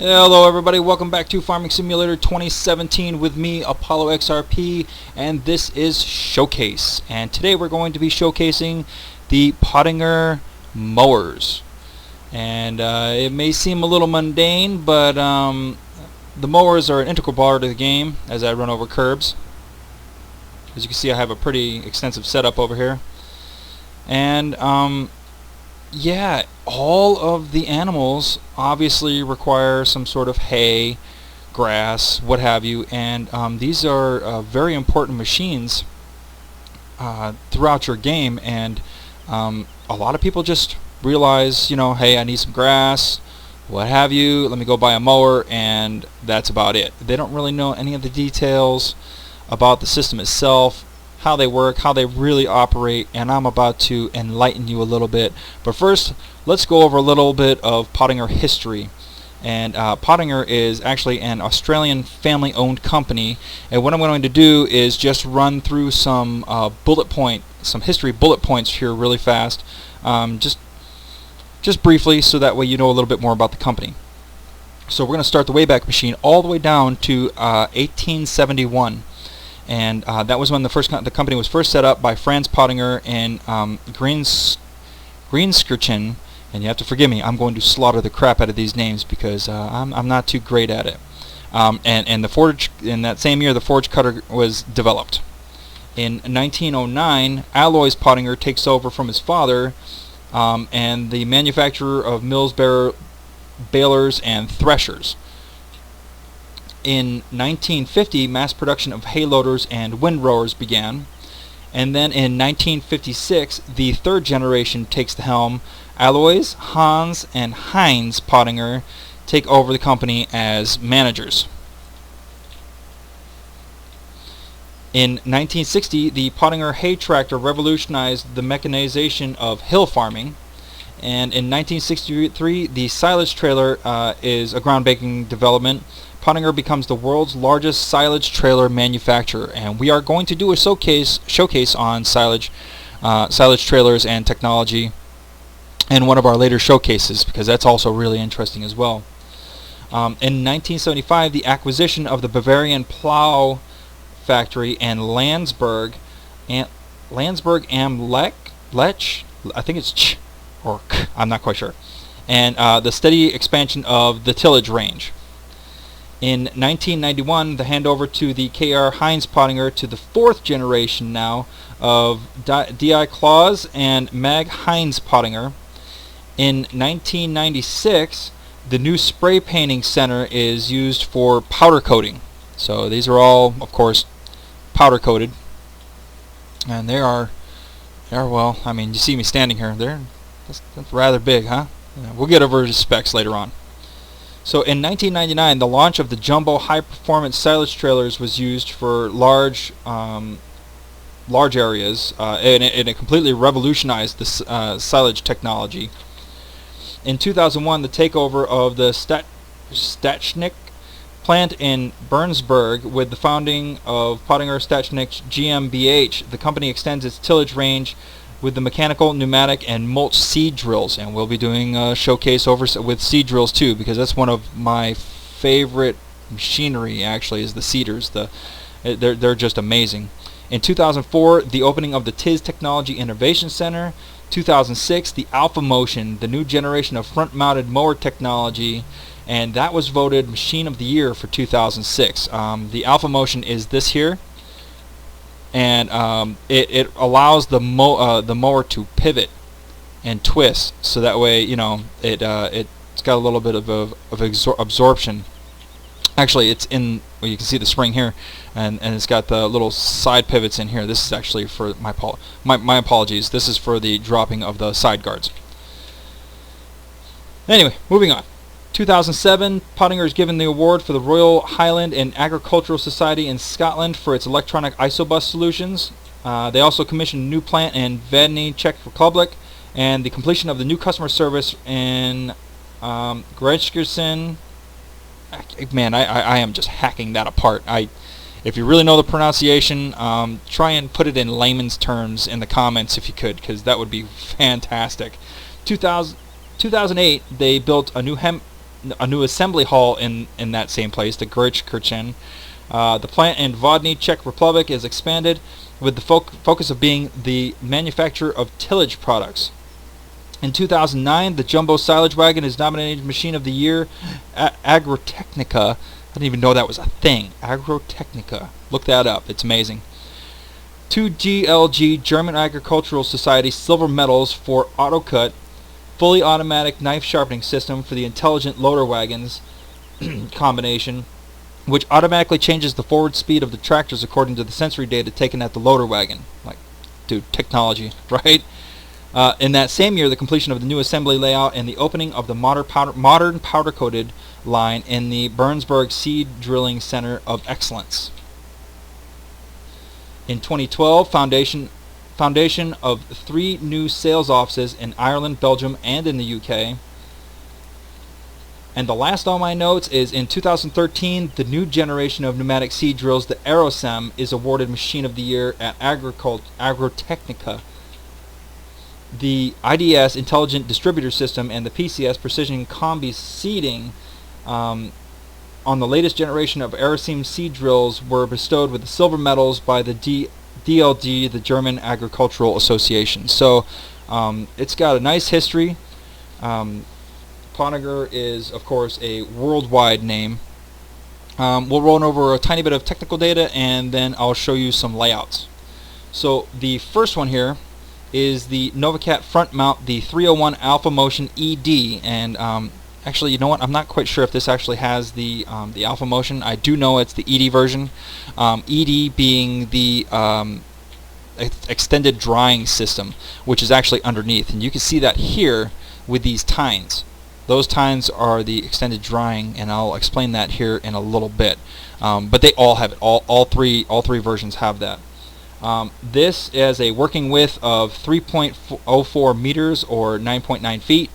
Hello everybody, welcome back to Farming Simulator 2017 with me, Apollo XRP, and this is Showcase. And today we're going to be showcasing the Pottinger Mowers. And it may seem a little mundane, but the mowers are an integral part of the game as I run over curbs. As you can see, I have a pretty extensive setup over here. And yeah, all of the animals obviously require some sort of hay, grass, what have you, and these are very important machines throughout your game, and a lot of people just realize, you know, hey, I need some grass, what have you, let me go buy a mower, and that's about it. They don't really know any of the details about the system itself, how they work, how they really operate, and I'm about to enlighten you a little bit. But first, let's go over a little bit of Pottinger history. And Pottinger is actually an Australian family-owned company, and what I'm going to do is just run through some history bullet points here really fast, just briefly, so that way you know a little bit more about the company. So we're going to start the Wayback Machine all the way down to 1871. And that was when the company was first set up by Franz Pottinger in Greenskirchen. And you have to forgive me, I'm going to slaughter the crap out of these names because I'm not too great at it. And the forge, in that same year, the forge cutter was developed. In 1909, Alois Pottinger takes over from his father, and the manufacturer of mills, balers, and threshers. In 1950, mass production of hay loaders and windrowers began, and then in 1956, the third generation takes the helm. Alois, Hans, and Heinz Pottinger take over the company as managers. In 1960, the Pottinger hay tractor revolutionized the mechanization of hill farming, and in 1963, the silage trailer is a groundbreaking development. Pottinger becomes the world's largest silage trailer manufacturer, and we are going to do a showcase on silage trailers and technology in one of our later showcases, because that's also really interesting as well. In 1975, the acquisition of the Bavarian plow factory and Landsberg am Lech, I think it's Ch or K, I'm not quite sure, and the steady expansion of the tillage range. In 1991, the handover to the K.R. Heinz Pottinger to the fourth generation now of D.I. Claus and Mag Heinz Pottinger. In 1996, the new spray painting center is used for powder coating. So these are all, of course, powder coated, and they are well, I mean, you see me standing here. That's rather big, huh? Yeah, we'll get over the specs later on. So in 1999, the launch of the jumbo high-performance silage trailers was used for large areas, and it completely revolutionized the silage technology. In 2001, the takeover of the Stachnik plant in Bernsburg with the founding of Pottinger Stachnik GmbH, the company extends its tillage range with the mechanical, pneumatic, and mulch seed drills, and we'll be doing a showcase with seed drills too, because that's one of my favorite machinery. Actually, is the seeders. They're just amazing. In 2004, the opening of the TIS Technology Innovation Center. 2006, the Alpha Motion, the new generation of front-mounted mower technology, and that was voted Machine of the Year for 2006. The Alpha Motion is this here. And it allows the mower to pivot and twist, so that way, you know, it's got a little bit of absorption. Actually, it's in, well, you can see the spring here, and it's got the little side pivots in here. This is actually for my apologies. This is for the dropping of the side guards. Anyway, moving on. 2007, Pottinger is given the award for the Royal Highland and Agricultural Society in Scotland for its electronic isobus solutions. They also commissioned a new plant in Vadny, Czech Republic, and the completion of the new customer service in Grečkersen. Man, I am just hacking that apart. If you really know the pronunciation, try and put it in layman's terms in the comments if you could, because that would be fantastic. 2008, they built a new hemp a new assembly hall in that same place, the Kirchen. The plant in Vodny, Czech Republic, is expanded with the focus of being the manufacturer of tillage products. In 2009, the jumbo silage wagon is nominated Machine of the Year at Agrotechnica. I didn't even know that was a thing. Agrotechnica. Look that up. It's amazing. 2 GLG, German Agricultural Society, silver medals for AutoCut, fully automatic knife sharpening system for the intelligent loader wagons combination, which automatically changes the forward speed of the tractors according to the sensory data taken at the loader wagon. Like, dude, technology, right? In that same year, the completion of the new assembly layout and the opening of the modern powder-coated line in the Bernsburg Seed Drilling Center of Excellence. In 2012, foundation of 3 new sales offices in Ireland, Belgium, and in the UK. And the last on my notes is in 2013, the new generation of pneumatic seed drills, the Aerosem, is awarded Machine of the Year at Agrotechnica. The IDS Intelligent Distributor System and the PCS Precision Combi Seeding on the latest generation of Aerosem seed drills were bestowed with the silver medals by the DLG, the German Agricultural Association. So it's got a nice history. Pottinger is, of course, a worldwide name. We'll run over a tiny bit of technical data, and then I'll show you some layouts. So the first one here is the Novacat front mount, the 301 Alpha Motion ED, and actually, you know what? I'm not quite sure if this actually has the Alpha Motion. I do know it's the ED version. ED being the extended drying system, which is actually underneath, and you can see that here with these tines. Those tines are the extended drying, and I'll explain that here in a little bit. But they all have it. All three versions have that. This is a working width of 3.04 meters or 9.9 feet.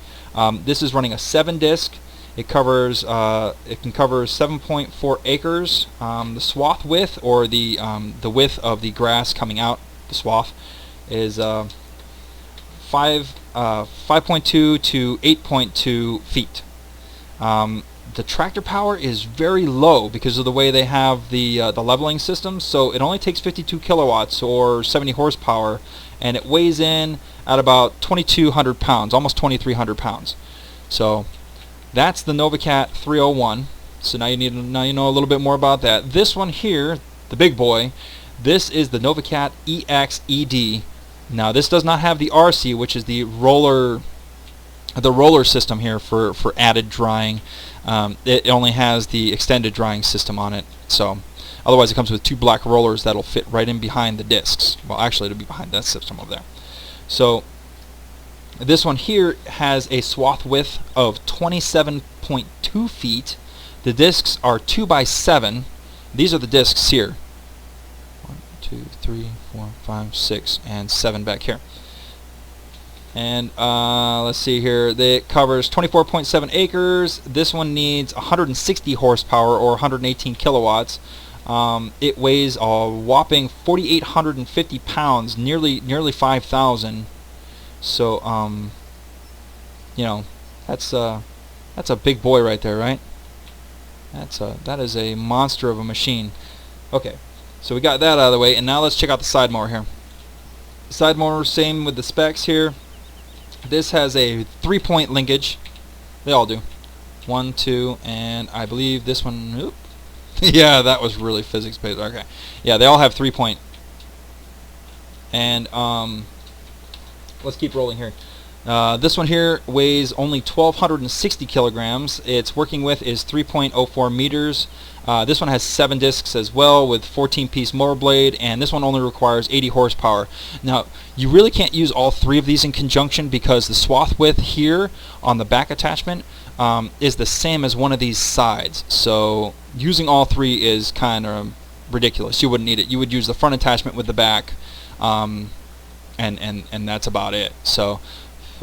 This is running a 7-disc. It can cover 7.4 acres. The swath width, or the width of the grass coming out the swath, is 5.2 to 8.2 feet. The tractor power is very low because of the way they have the leveling system. So it only takes 52 kilowatts or 70 horsepower, and it weighs in at about 2,200 pounds, almost 2,300 pounds. So that's the Novacat 301. So now you know a little bit more about that. This one here, the big boy, this is the Novacat EX ED. Now this does not have the RC, which is the roller system here for added drying. It only has the extended drying system on it. So otherwise it comes with 2 black rollers that'll fit right in behind the discs. Well, actually it'll be behind that system over there. So this one here has a swath width of 27.2 feet. The discs are 2x7. These are the discs here. 1, 2, 3, 4, 5, 6, and 7 back here. And let's see here. It covers 24.7 acres. This one needs 160 horsepower or 118 kilowatts. It weighs a whopping 4,850 pounds, nearly 5,000. So you know, that's a big boy right there, right? That is a monster of a machine. Okay, so we got that out of the way, and now let's check out the side mower here. Side mower, same with the specs here. This has a 3-point linkage. They all do. 1, 2, and I believe this one. Oop. Yeah, that was really physics-based. Okay. Yeah, they all have 3-point. And let's keep rolling here. This one here weighs only 1,260 kilograms. Its working width is 3.04 meters. This one has 7 discs as well with 14-piece motor blade, and this one only requires 80 horsepower. Now, you really can't use all 3 of these in conjunction because the swath width here on the back attachment is the same as one of these sides. So using all 3 is kind of ridiculous. You wouldn't need it. You would use the front attachment with the back, and that's about it. So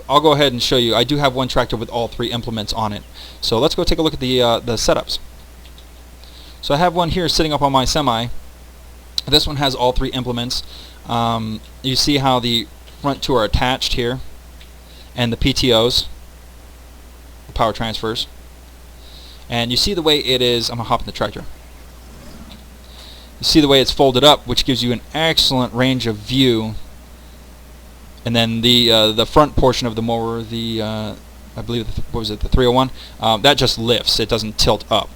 I'll go ahead and show you. I do have one tractor with all 3 implements on it. So let's go take a look at the setups. So I have one here sitting up on my semi. This one has all 3 implements. You see how the front 2 are attached here, and the PTOs, the power transfers. And you see the way it is. I'm gonna hop in the tractor. You see the way it's folded up, which gives you an excellent range of view. And then the front portion of the mower, I believe what was it, the 301, that just lifts. It doesn't tilt up.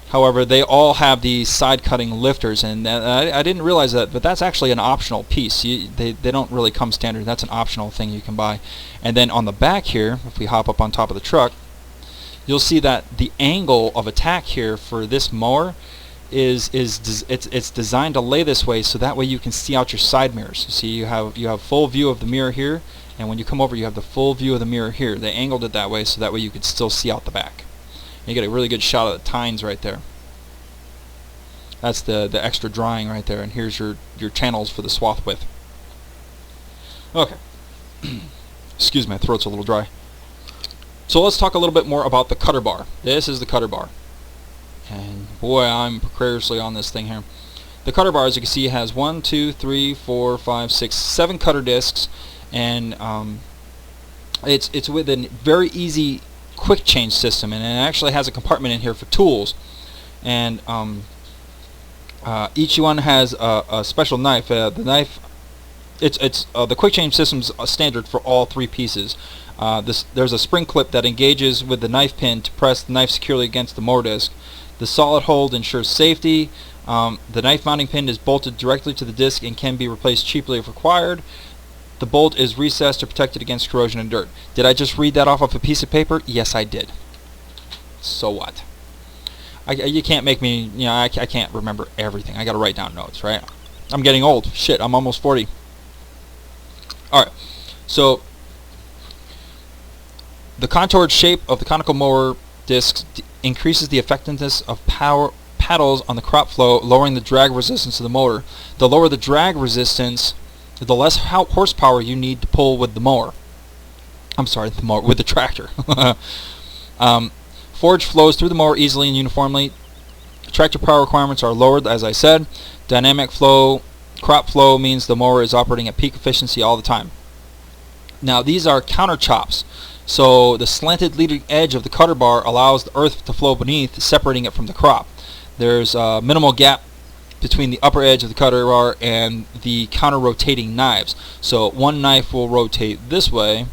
However, they all have these side cutting lifters, and I didn't realize that, but that's actually an optional piece. They don't really come standard. That's an optional thing you can buy. And then on the back here, if we hop up on top of the truck, you'll see that the angle of attack here for this mower it's designed to lay this way, so that way you can see out your side mirrors. You see, you have full view of the mirror here, and when you come over, you have the full view of the mirror here. They angled it that way, so that way you could still see out the back. You get a really good shot of the tines right there. That's the extra drawing right there, and here's your channels for the swath width. Okay. Excuse me, my throat's a little dry. So let's talk a little bit more about the cutter bar. This is the cutter bar. And boy, I'm precariously on this thing here. The cutter bar, as you can see, has 1, 2, 3, 4, 5, 6, 7 cutter discs, and it's with a very easy quick change system, and it actually has a compartment in here for tools. And each one has a special knife. The knife, the quick change system's standard for all 3 pieces. There's a spring clip that engages with the knife pin to press the knife securely against the mower disc. The solid hold ensures safety. The knife mounting pin is bolted directly to the disc and can be replaced cheaply if required. The bolt is recessed to protect it against corrosion and dirt. Did I just read that off of a piece of paper? Yes, I did. So what? You can't make me, I can't remember everything. I gotta write down notes, right? I'm getting old. Shit, I'm almost 40. Alright, so the contoured shape of the conical mower discs increases the effectiveness of power paddles on the crop flow, lowering the drag resistance of the motor. The lower the drag resistance, the less horsepower you need to pull with the mower. I'm sorry, with the tractor. Forage flows through the mower easily and uniformly. Tractor power requirements are lowered, as I said. Dynamic flow, crop flow means the mower is operating at peak efficiency all the time. Now these are counter chops. So the slanted leading edge of the cutter bar allows the earth to flow beneath, separating it from the crop. There's a minimal gap between the upper edge of the cutter bar and the counter-rotating knives. So one knife will rotate this way,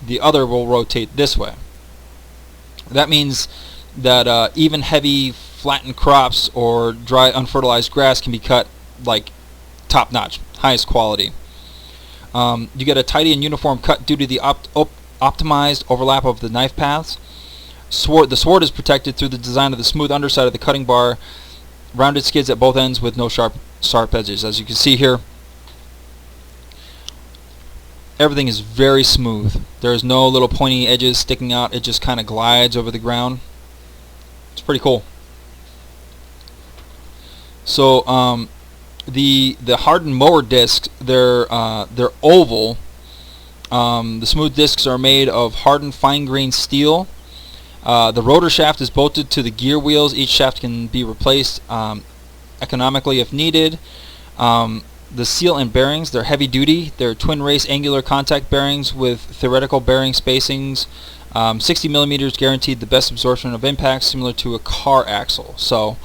the other will rotate this way. That means that even heavy flattened crops or dry unfertilized grass can be cut like top-notch, highest quality. You get a tidy and uniform cut due to the optimized overlap of the knife paths. The sword is protected through the design of the smooth underside of the cutting bar, rounded skids at both ends with no sharp edges. As you can see here, everything is very smooth. There's no little pointy edges sticking out. It just kind of glides over the ground. It's pretty cool. So the hardened mower discs, they're oval. The smooth discs are made of hardened fine-grained steel. The rotor shaft is bolted to the gear wheels. Each shaft can be replaced economically if needed. The seal and bearings, they're heavy duty. They're twin race angular contact bearings with theoretical bearing spacings. 60 millimeters guaranteed the best absorption of impact, similar to a car axle. So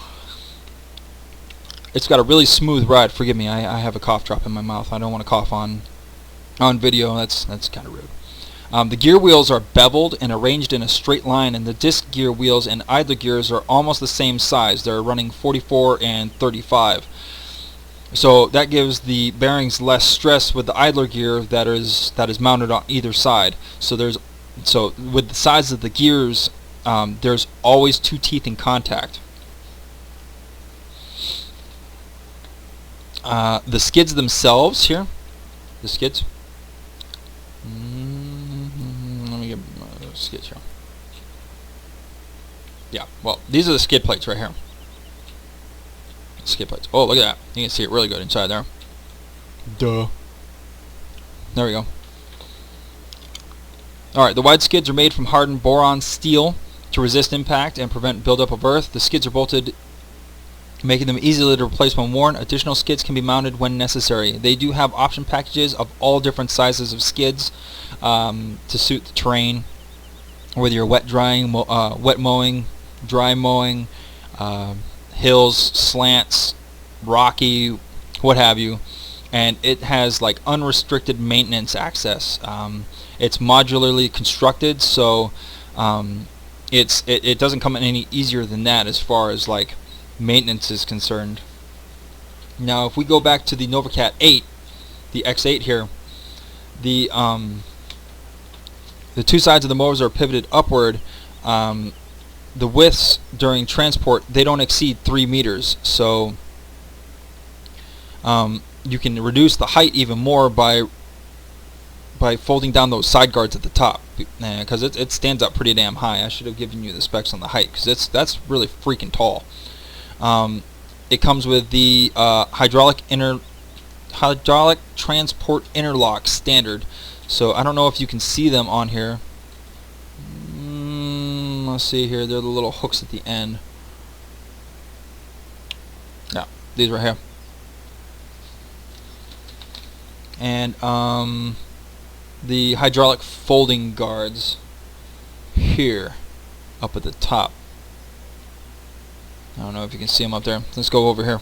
it's got a really smooth ride. Forgive me, I have a cough drop in my mouth. I don't want to cough on video. That's kind of rude. The gear wheels are beveled and arranged in a straight line, and the disc gear wheels and idler gears are almost the same size. They're running 44 and 35. So that gives the bearings less stress with the idler gear that is mounted on either side. So with the size of the gears, there's always 2 teeth in contact. The skids themselves here, the skids. Let me get skids here. Yeah, well, these are the skid plates right here. Skid plates. Oh, look at that. You can see it really good inside there. Duh. There we go. Alright, the wide skids are made from hardened boron steel to resist impact and prevent buildup of earth. The skids are bolted, making them easily to replace when worn. Additional skids can be mounted when necessary. They do have option packages of all different sizes of skids to suit the terrain. whether you're wet drying, wet mowing, dry mowing, hills, slants, rocky, what have you. And it has like unrestricted maintenance access. It's modularly constructed, so it doesn't come in any easier than that as far as like maintenance is concerned. Now, if we go back to the NovaCat 8, the X8 here, the two sides of the mowers are pivoted upward. The widths during transport, they don't exceed 3 meters, so you can reduce the height even more by folding down those side guards at the top, because it stands up pretty damn high. I should have given you the specs on the height, because that's really freaking tall. It comes with the hydraulic transport interlock standard. So I don't know if you can see them on here. Let's see here. They're the little hooks at the end. Yeah, these right here. And the hydraulic folding guards here up at the top. I don't know if you can see them up there. Let's go over here.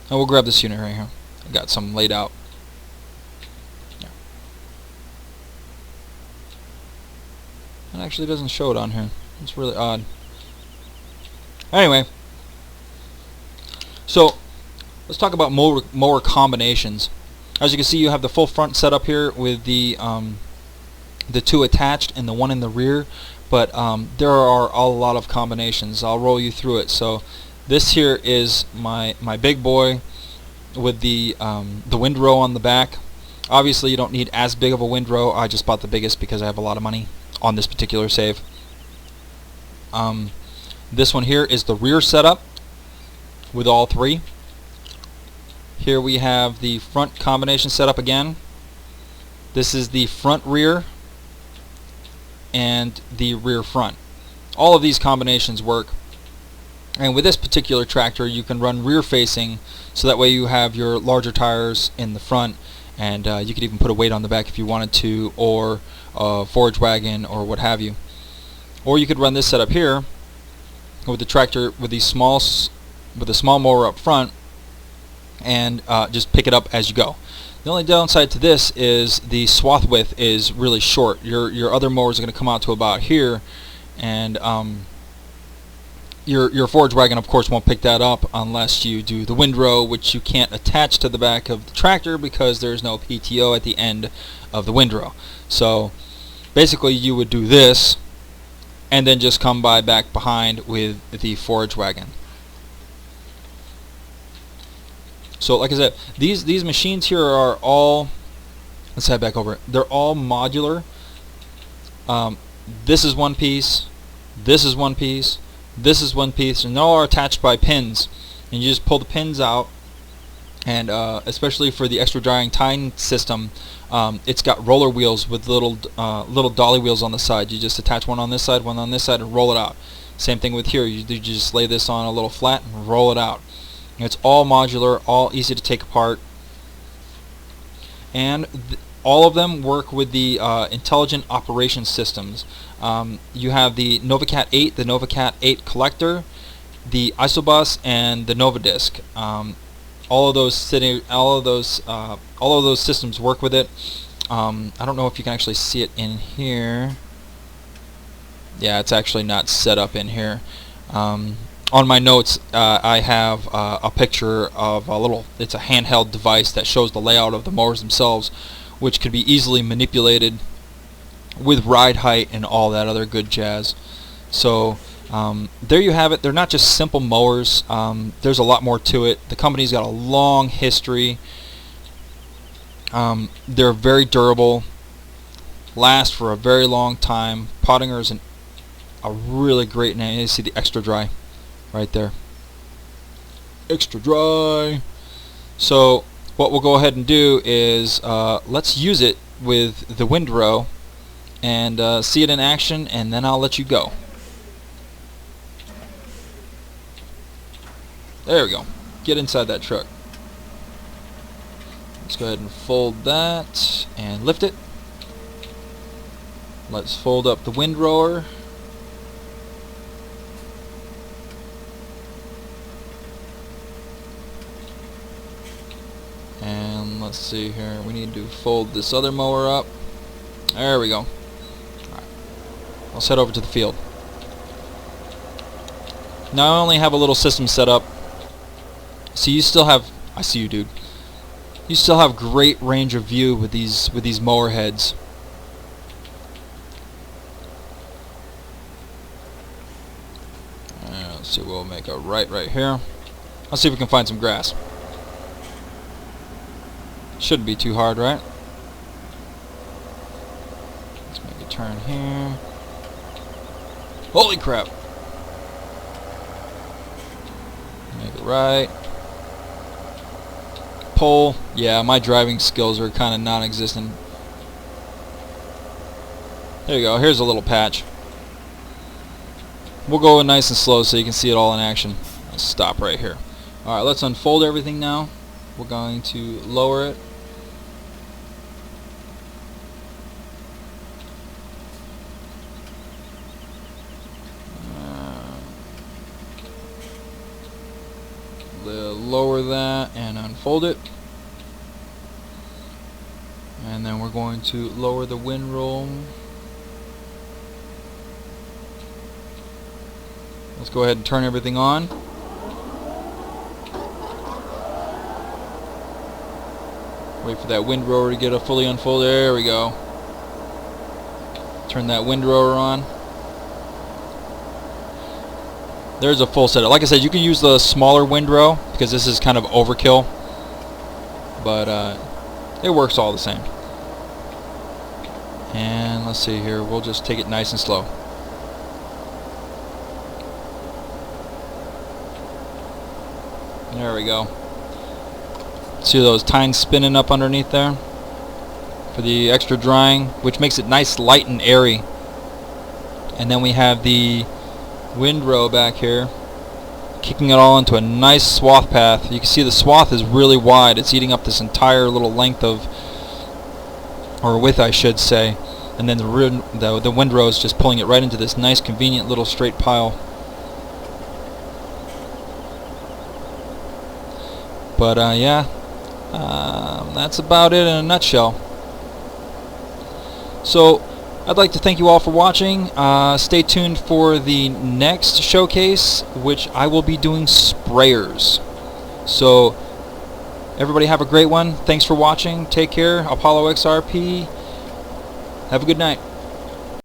Oh, we'll grab this unit right here. I got some laid out. Yeah. It actually doesn't show it on here. It's really odd. Anyway, so let's talk about mower combinations. As you can see, you have the full front setup here with the two attached and the one in the rear, but there are a lot of combinations. I'll roll you through it. So this here is my big boy with the windrow on the back. Obviously, you don't need as big of a windrow. I just bought the biggest because I have a lot of money on this particular save. This one here is the rear setup with all three. Here we have the front combination setup again. This is the front rear and the rear front. All of these combinations work. And with this particular tractor, you can run rear facing, so that way you have your larger tires in the front, and you could even put a weight on the back if you wanted to, or a forage wagon or what have you. Or you could run this setup here with the tractor with a small mower up front, and just pick it up as you go. The only downside to this is the swath width is really short. Your other mowers are going to come out to about here, and your forage wagon, of course, won't pick that up unless you do the windrow, which you can't attach to the back of the tractor because there's no PTO at the end of the windrow. So basically, you would do this, and then just come back behind with the forage wagon. So like I said, these machines here are all, let's head back over it. They're all modular. This is one piece, this is one piece, this is one piece, and they all are attached by pins. And you just pull the pins out, and especially for the extra drying tying system, it's got roller wheels with little dolly wheels on the side. You just attach one on this side, one on this side, and roll it out. Same thing with here. You just lay this on a little flat and roll it out. It's all modular, all easy to take apart, and all of them work with the intelligent operation systems. You have the NovaCat 8, the NovaCat 8 collector, the Isobus, and the NovaDisc. All of those systems work with it. I don't know if you can actually see it in here. Yeah, it's actually not set up in here. On my notes, I have a picture of it's a handheld device that shows the layout of the mowers themselves, which could be easily manipulated with ride height and all that other good jazz. So there you have it. They're not just simple mowers. There's a lot more to it. The company's got a long history. They're very durable, last for a very long time. Pottinger is a really great name. You see the extra dry right there. Extra dry. So what we'll go ahead and do is let's use it with the windrow and see it in action, and then I'll let you go. There we go. Get inside that truck. Let's go ahead and fold that and lift it. Let's fold up the windrower. And let's see here, we need to fold this other mower up. There we go. Alright. Let's head over to the field. Now I only have a little system set up. So you still have, I see you, dude. You still have great range of view with these mower heads. Let's see, we'll make a right here. Let's see if we can find some grass. Shouldn't be too hard, right? Let's make a turn here. Holy crap! Make it right. Pull. Yeah, my driving skills are kind of non-existent. There you go. Here's a little patch. We'll go nice and slow so you can see it all in action. Let's stop right here. Alright, let's unfold everything now. We're going to lower it. Lower that and unfold it. And then we're going to lower the windrow. Let's go ahead and turn everything on. Wait for that windrower to get fully unfolded. There we go. Turn that windrower on. There's a full setup. Like I said, you can use the smaller windrow because this is kind of overkill, but it works all the same. And let's see here, we'll just take it nice and slow. There we go. See those tines spinning up underneath there for the extra drying, which makes it nice, light, and airy. And then we have the windrow back here, kicking it all into a nice swath path. You can see the swath is really wide. It's eating up this entire little length of, or width I should say, and then the windrow is just pulling it right into this nice convenient little straight pile. But yeah, that's about it in a nutshell. So I'd like to thank you all for watching. Stay tuned for the next showcase, which I will be doing sprayers. So everybody have a great one. Thanks for watching. Take care. Apollo XRP. Have a good night.